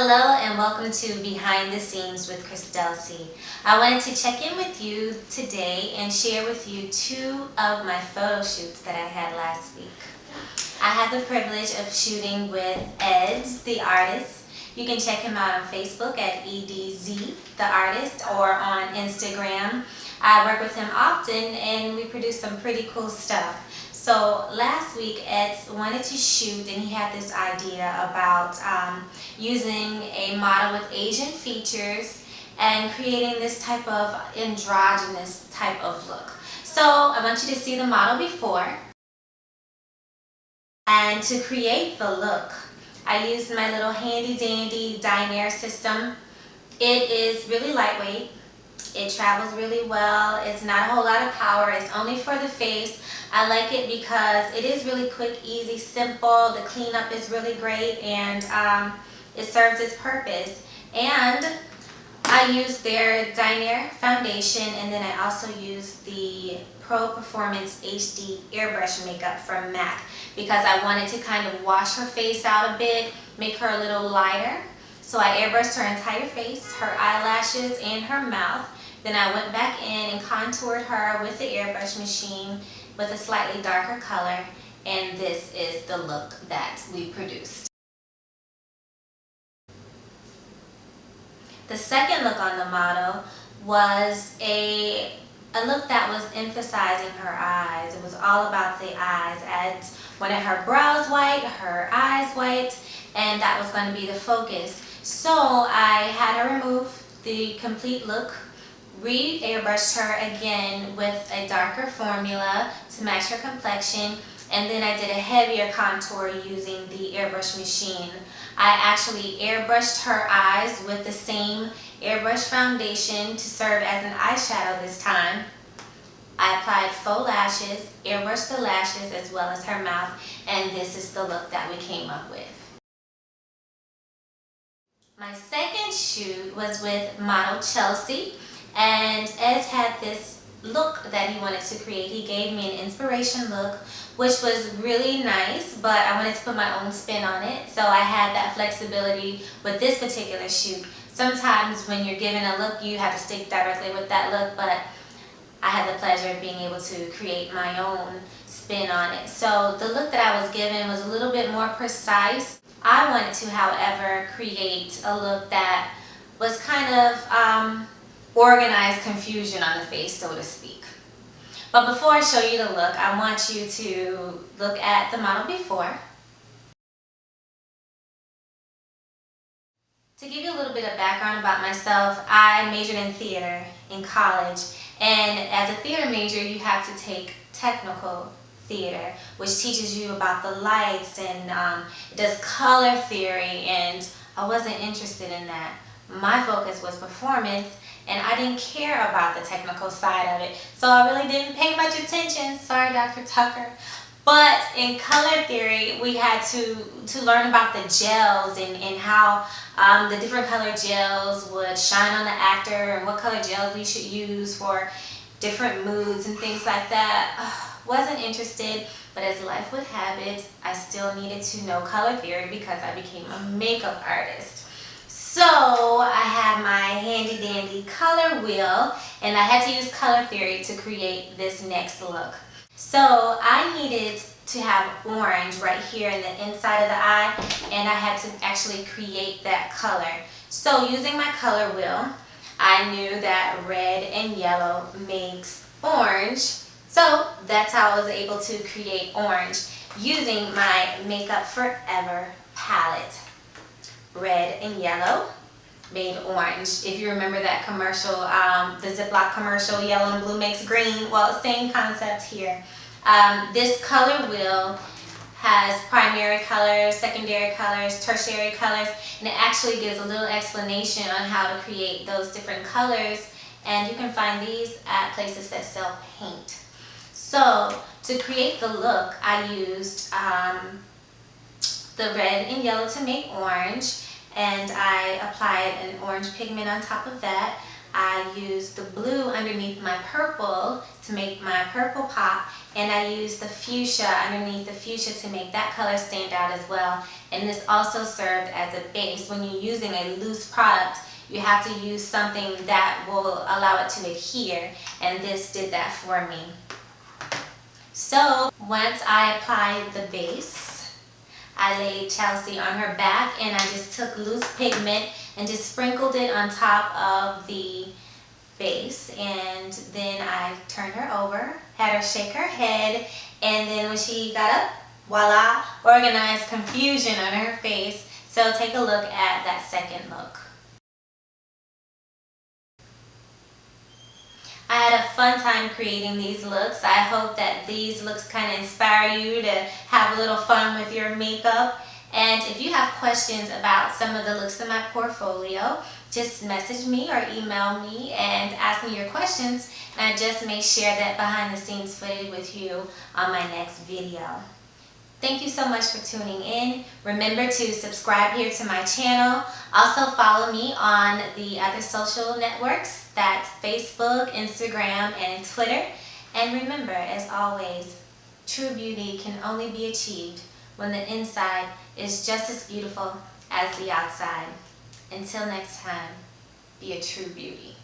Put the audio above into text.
Hello and welcome to Behind the Scenes with Christelcy. I wanted to check in with you today and share with you two of my photo shoots that I had last week. I had the privilege of shooting with Eds, the artist. You can check him out on Facebook at EDZ, the artist, or on Instagram. I work with him often and we produce some pretty cool stuff. So last week, Ed wanted to shoot and he had this idea about using a model with Asian features and creating this type of androgynous type of look. So I want you to see the model before. And to create the look, I used my little handy dandy Dynair system. It is really lightweight. It travels really well. It's not a whole lot of power. It's only for the face. I like it because it is really quick, easy, simple. The cleanup is really great and it serves its purpose. And I used their Dynair foundation, and then I also used the Pro Performance HD airbrush makeup from MAC because I wanted to kind of wash her face out a bit, make her a little lighter. So I airbrushed her entire face, her eyelashes, and her mouth. Then I went back in and contoured her with the airbrush machine with a slightly darker color, and this is the look that we produced. The second look on the model was a look that was emphasizing her eyes. It was all about the eyes. I wanted her brows white, her eyes white, and that was going to be the focus. So I had her remove the complete look, re-airbrushed her again with a darker formula to match her complexion, and then I did a heavier contour using the airbrush machine. I actually airbrushed her eyes with the same airbrush foundation to serve as an eyeshadow this time. I applied faux lashes, airbrushed the lashes as well as her mouth, and this is the look that we came up with. My second shoot was with model Chelsea, and Ed had this look that he wanted to create. He gave me an inspiration look, which was really nice, but I wanted to put my own spin on it, so I had that flexibility with this particular shoot. Sometimes when you're given a look, you have to stick directly with that look, but I had the pleasure of being able to create my own spin on it. So the look that I was given was a little bit more precise. I wanted to, however, create a look that was kind of organized confusion on the face, so to speak. But before I show you the look, I want you to look at the model before. To give you a little bit of background about myself, I majored in theater in college, and as a theater major you have to take technical theater, which teaches you about the lights and it does color theory, and I wasn't interested in that. My focus was performance, and I didn't care about the technical side of it, so I really didn't pay much attention. Sorry, Dr. Tucker. But in color theory, we had to learn about the gels and how the different color gels would shine on the actor and what color gels we should use for different moods and things like that. Wasn't interested, but as life would have it, I still needed to know color theory because I became a makeup artist. So I had my handy dandy color wheel, and I had to use color theory to create this next look. So I needed to have orange right here in the inside of the eye, and I had to actually create that color. So using my color wheel, I knew that red and yellow makes orange. So that's how I was able to create orange using my Makeup Forever palette. Red and yellow made orange. If you remember that commercial, the Ziploc commercial, yellow and blue makes green. Well, same concept here. This color wheel has primary colors, secondary colors, tertiary colors, and it actually gives a little explanation on how to create those different colors, and you can find these at places that sell paint. So to create the look, I used the red and yellow to make orange, and I applied an orange pigment on top of that. I used the blue underneath my purple to make my purple pop, and I used the fuchsia underneath the fuchsia to make that color stand out as well. And this also served as a base. When you're using a loose product, you have to use something that will allow it to adhere, and this did that for me. So once I applied the base, I laid Chelsea on her back, and I just took loose pigment and just sprinkled it on top of the base, and then I turned her over, had her shake her head, and then when she got up, voila, organized confusion on her face. So take a look at that second look. I had a fun time creating these looks. I hope that these looks kind of inspire you to have a little fun with your makeup. And if you have questions about some of the looks in my portfolio, just message me or email me and ask me your questions, and I just may share that behind the scenes footage with you on my next video. Thank you so much for tuning in. Remember to subscribe here to my channel. Also follow me on the other social networks. That's Facebook, Instagram, and Twitter. And remember, as always, true beauty can only be achieved when the inside is just as beautiful as the outside. Until next time, be a true beauty.